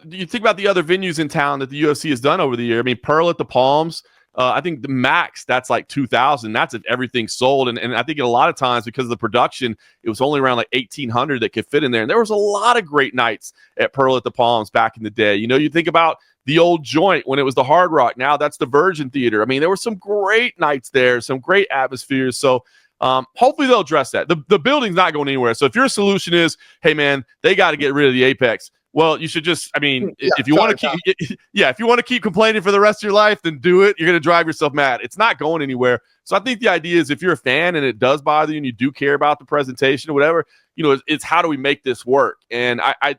you think about the other venues in town that the UFC has done over the year. I mean, Pearl at the Palms, I think the max, that's like 2,000. That's if everything's sold. And I think a lot of times because of the production, it was only around like 1,800 that could fit in there. And there was a lot of great nights at Pearl at the Palms back in the day. You think about the old Joint when it was the Hard Rock. Now that's the Virgin Theater. I mean, there were some great nights there, some great atmospheres. So hopefully they'll address that. The building's not going anywhere. So if your solution is, hey man, they got to get rid of the Apex, well, you should just, if you want to keep complaining for the rest of your life, then do it. You're going to drive yourself mad. It's not going anywhere. So I think the idea is if you're a fan and it does bother you and you do care about the presentation or whatever, it's how do we make this work? And I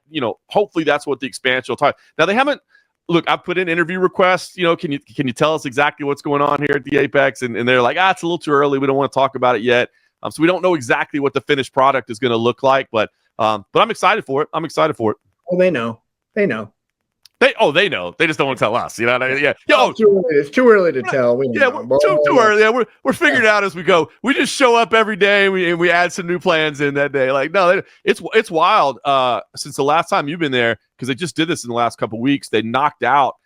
hopefully that's what the expansion will talk. Now they haven't, look, I put in interview requests. You know, can you tell us exactly what's going on here at the Apex? And they're like, it's a little too early. We don't want to talk about it yet. So we don't know exactly what the finished product is going to look like. But I'm excited for it. Oh, they know. They know. They know. They just don't want to tell us. You know what I mean? Yeah. It's too early to tell. We're too early. Yeah, we're figuring it out as we go. We just show up every day and we add some new plans in that day. Like, no, it's wild. Since the last time you've been there, because they just did this in the last couple of weeks, they knocked out.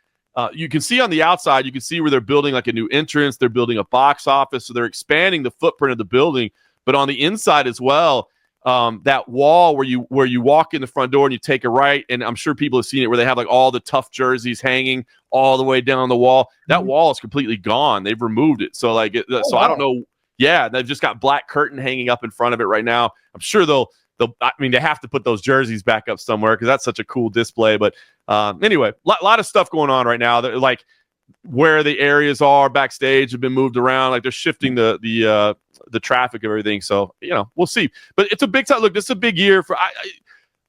You can see on the outside, you can see where they're building like a new entrance. They're building a box office, so they're expanding the footprint of the building. But on the inside as well, that wall where you walk in the front door and you take a right, and I'm sure people have seen it, where they have like all the tough jerseys hanging all the way down the wall. That wall is completely gone. They've removed it. So like, wow. I don't know. Yeah, they've just got black curtain hanging up in front of it right now. I'm sure they have to put those jerseys back up somewhere because that's such a cool display. But anyway, a lot of stuff going on right now. They're like, where the areas are backstage have been moved around. Like they're shifting the traffic of everything. So, we'll see. But it's a big time. Look, this is a big year for.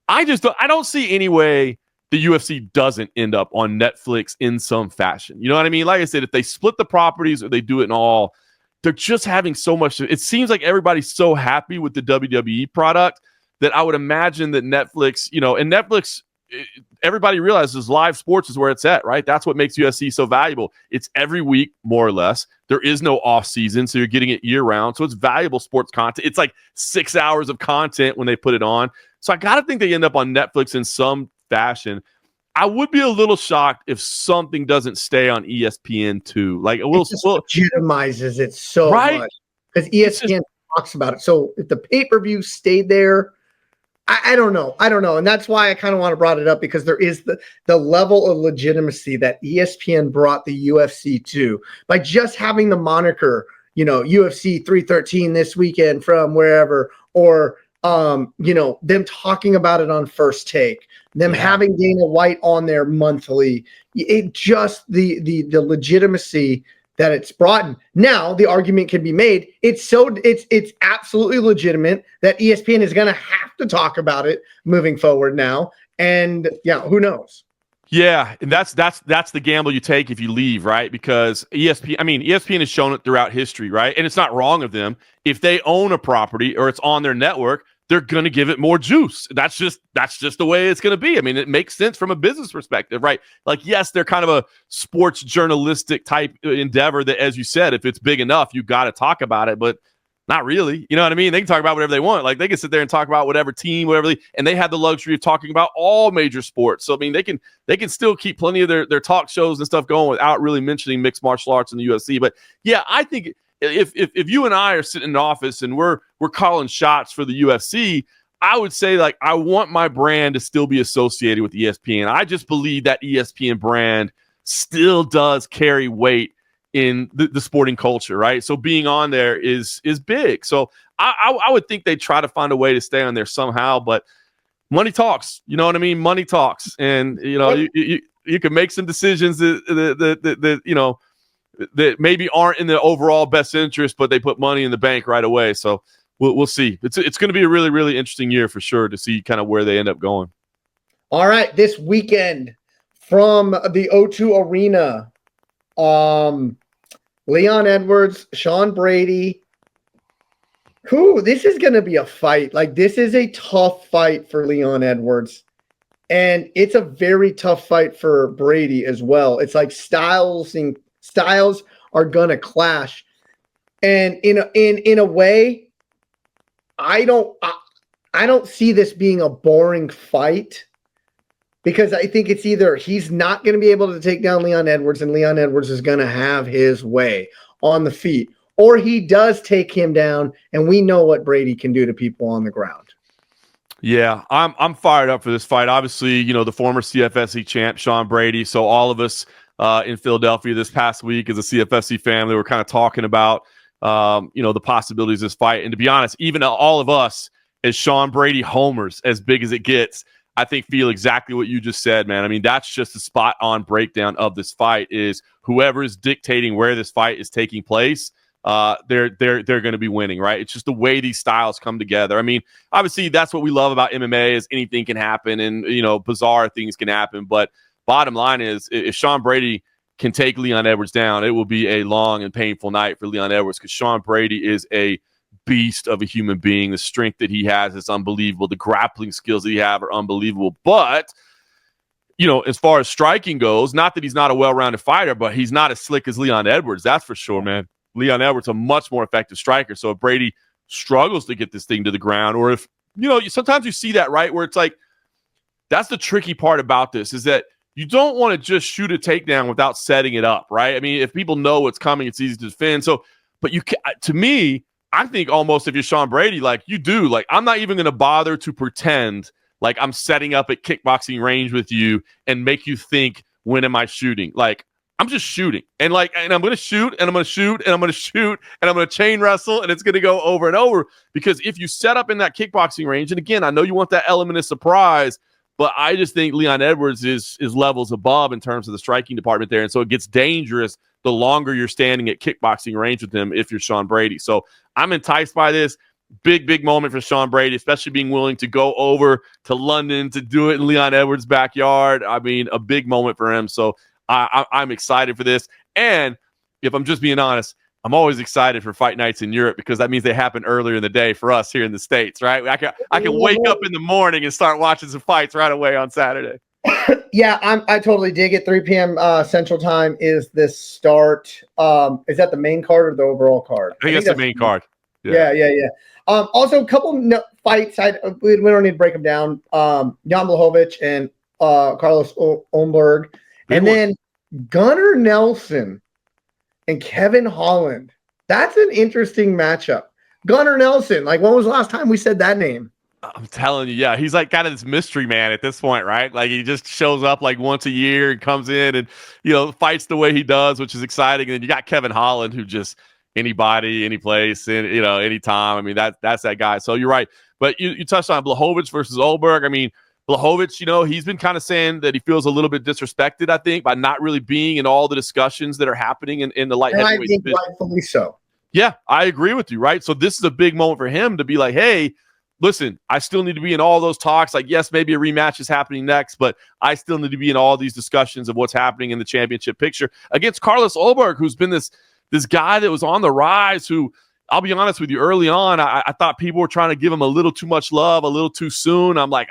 I don't see any way the UFC doesn't end up on Netflix in some fashion. You know what I mean? Like I said, if they split the properties or they do it in all, they're just having so much. It seems like everybody's so happy with the WWE product that I would imagine that Netflix, and Netflix, everybody realizes live sports is where it's at, right? That's what makes UFC so valuable. It's every week, more or less. There is no off season, so you're getting it year round. So it's valuable sports content. It's like 6 hours of content when they put it on. So I got to think they end up on Netflix in some fashion. I would be a little shocked if something doesn't stay on ESPN too. Like it legitimizes it so right? much because ESPN talks about it. So if the pay-per-view stayed there, I don't know. And that's why I kind of want to brought it up, because there is the level of legitimacy that ESPN brought the UFC to by just having the moniker, UFC 313 this weekend from wherever, or, them talking about it on First Take, them having Dana White on there monthly. It just the legitimacy that it's brought in. Now the argument can be made. It's absolutely legitimate that ESPN is going to have to talk about it moving forward now. And who knows? Yeah, and that's the gamble you take if you leave, right? Because ESPN has shown it throughout history, right? And it's not wrong of them. If they own a property or it's on their network, they're going to give it more juice. That's just the way it's going to be. I mean, it makes sense from a business perspective, right? Like, yes, they're kind of a sports journalistic type endeavor that, as you said, if it's big enough, you got to talk about it, but not really. You know what I mean? They can talk about whatever they want. Like, they can sit there and talk about whatever team, and they have the luxury of talking about all major sports. So, I mean, they can still keep plenty of their talk shows and stuff going without really mentioning mixed martial arts in the UFC. But yeah, I think if you and I are sitting in an office and we're calling shots for the UFC, I would say, like, I want my brand to still be associated with ESPN. I just believe that ESPN brand still does carry weight in the sporting culture, right? So being on there is big. So I would think they try to find a way to stay on there somehow, but money talks. You know what I mean? Money talks, and you can make some decisions that maybe aren't in the overall best interest, but they put money in the bank right away. So we'll see. It's going to be a really, really interesting year for sure to see kind of where they end up going. All right, this weekend from the O2 Arena, Leon Edwards, Sean Brady. This is going to be a fight. Like, this is a tough fight for Leon Edwards, and it's a very tough fight for Brady as well. It's like styles are going to clash, and in a way, I don't see this being a boring fight, because I think it's either he's not going to be able to take down Leon Edwards and Leon Edwards is going to have his way on the feet, or he does take him down, and we know what Brady can do to people on the ground. Yeah, I'm fired up for this fight. Obviously, the former CFFC champ, Sean Brady. So all of us in Philadelphia this past week as a CFFC family were kind of talking about, the possibilities of this fight. And to be honest, even all of us as Sean Brady homers, as big as it gets, I think feel exactly what you just said, man. I mean, that's just a spot on breakdown of this fight. Is whoever is dictating where this fight is taking place, they're going to be winning, right? It's just the way these styles come together. I mean, obviously that's what we love about MMA, is anything can happen, and bizarre things can happen. But bottom line is, if Sean Brady can take Leon Edwards down, it will be a long and painful night for Leon Edwards, because Sean Brady is a beast of a human being. The strength that he has is unbelievable. The grappling skills that he have are unbelievable. But, you know, as far as striking goes, not that he's not a well-rounded fighter, but he's not as slick as Leon Edwards. That's for sure, man. Leon Edwards a much more effective striker. So if Brady struggles to get this thing to the ground, or if, you know, sometimes you see that, right, where it's like, that's the tricky part about this, is that you don't want to just shoot a takedown without setting it up, right? I mean, if people know what's coming, it's easy to defend. So, but you can, to me, I think almost if you're Sean Brady, like you do, like I'm not even going to bother to pretend like I'm setting up at kickboxing range with you and make you think, when am I shooting? Like, I'm just shooting, and I'm going to shoot, and I'm going to shoot, and I'm going to shoot, and I'm going to chain wrestle, and it's going to go over and over. Because if you set up in that kickboxing range, and again, I know you want that element of surprise, but I just think Leon Edwards is levels above in terms of the striking department there. And so it gets dangerous the longer you're standing at kickboxing range with him if you're Sean Brady. So I'm enticed by this. Big moment for Sean Brady, especially being willing to go over to London to do it in Leon Edwards' backyard. I mean, a big moment for him. So I'm excited for this. And if I'm just being honest, I'm always excited for fight nights in Europe, because that means they happen earlier in the day for us here in the States, right? I can wake up in the morning and start watching some fights right away on Saturday. Yeah, I totally dig it. 3 p.m. Central Time is this start. Is that the main card or the overall card? I think that's the main card. Yeah. Also, a couple fights. We don't need to break them down. Jan Blachowicz and Carlos Olmberg. And then Gunnar Nelson and Kevin Holland. That's an interesting matchup. Gunnar Nelson, like, when was the last time we said that name? I'm telling you, yeah, he's like kind of this mystery man at this point, right? Like, he just shows up like once a year and comes in and, you know, fights the way he does, which is exciting. And then you got Kevin Holland, who just anybody, any place, and, you know, anytime. I mean, that's that guy. So you're right. But you touched on Blachowicz versus Olberg. I mean, Blachowicz, you know, he's been kind of saying that he feels a little bit disrespected, I think, by not really being in all the discussions that are happening in the light heavyweight division. I think rightfully so. Yeah, I agree with you, right? So this is a big moment for him to be like, hey, listen, I still need to be in all those talks. Like, yes, maybe a rematch is happening next, but I still need to be in all these discussions of what's happening in the championship picture against Carlos Olberg, who's been this guy that was on the rise, who, I'll be honest with you, early on, I thought people were trying to give him a little too much love, a little too soon. I'm like,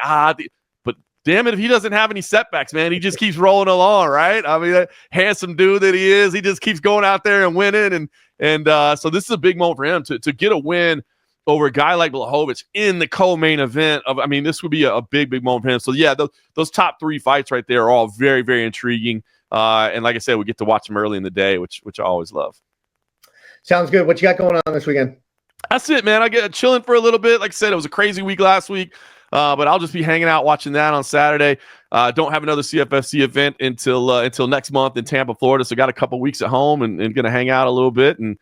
but damn it, if he doesn't have any setbacks, man, he just keeps rolling along, right? I mean, that handsome dude that he is, he just keeps going out there and winning. And so this is a big moment for him to get a win over a guy like Blachowicz in the co-main event. I mean, this would be a big moment for him. So, yeah, those top 3 fights right there are all very, very intriguing. And like I said, we get to watch them early in the day, which I always love. Sounds good. What you got going on this weekend? That's it, man. I get chilling for a little bit. Like I said, it was a crazy week last week. But I'll just be hanging out watching that on Saturday. Don't have another CFFC event until next month in Tampa, Florida. So got a couple weeks at home and going to hang out a little bit and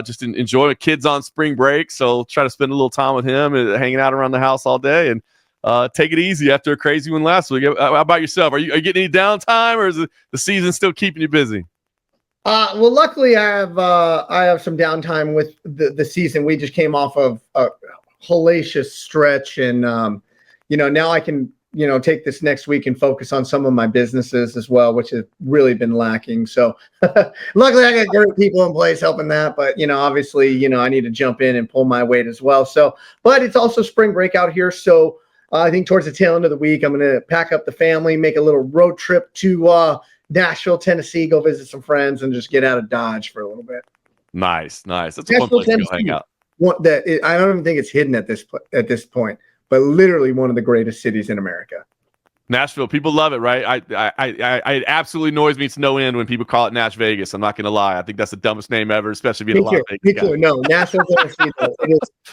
just enjoy the kids on spring break. So try to spend a little time with him and hanging out around the house all day and take it easy after a crazy one last week. How about yourself? Are you getting any downtime, or is the season still keeping you busy? Well, luckily I have some downtime with the season. We just came off of a hellacious stretch, and now I can take this next week and focus on some of my businesses as well, which has really been lacking. So luckily I got great people in place helping that, but obviously I need to jump in and pull my weight as well. So, but it's also spring break out here, so I think towards the tail end of the week I'm going to pack up the family, make a little road trip to Nashville, Tennessee, go visit some friends, and just get out of Dodge for a little bit. Nice. That's a fun place to go hang out. I don't even think it's hidden at this point, but literally one of the greatest cities in America. Nashville, people love it, right? It absolutely annoys me to no end when people call it Nash Vegas. I'm not going to lie. I think that's the dumbest name ever, especially being a Las Vegas guy. No, Nashville, Tennessee,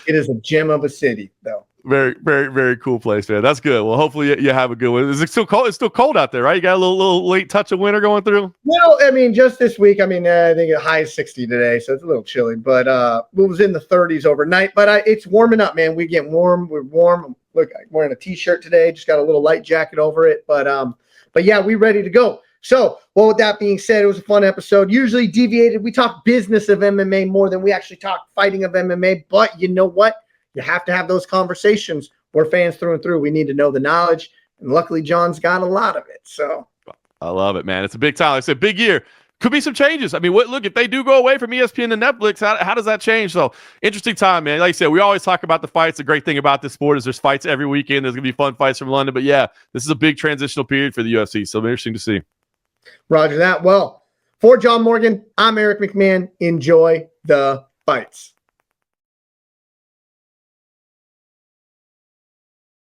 it is a gem of a city, though. Very, very, very cool place, man. That's good. Well, hopefully you have a good one. Is it still cold? It's still cold out there, right? You got a little late touch of winter going through? Well, I mean, just this week, I think the high is 60 today, so it's a little chilly. But it was in the 30s overnight. But it's warming up, man. We get warm. We're warm. Look, I'm wearing a T-shirt today. Just got a little light jacket over it. But yeah, we're ready to go. So, well, with that being said, it was a fun episode. Usually deviated. We talk business of MMA more than we actually talk fighting of MMA. But you know what? You have to have those conversations. We're fans through and through. We need to know the knowledge. And luckily, John's got a lot of it. So I love it, man. It's a big time. Like I said, big year. Could be some changes. I mean, look, if they do go away from ESPN to Netflix, how does that change? So interesting time, man. Like I said, we always talk about the fights. The great thing about this sport is there's fights every weekend. There's going to be fun fights from London. But yeah, this is a big transitional period for the UFC. So it'll be interesting to see. Roger that. Well, for John Morgan, I'm Eric McMahon. Enjoy the fights.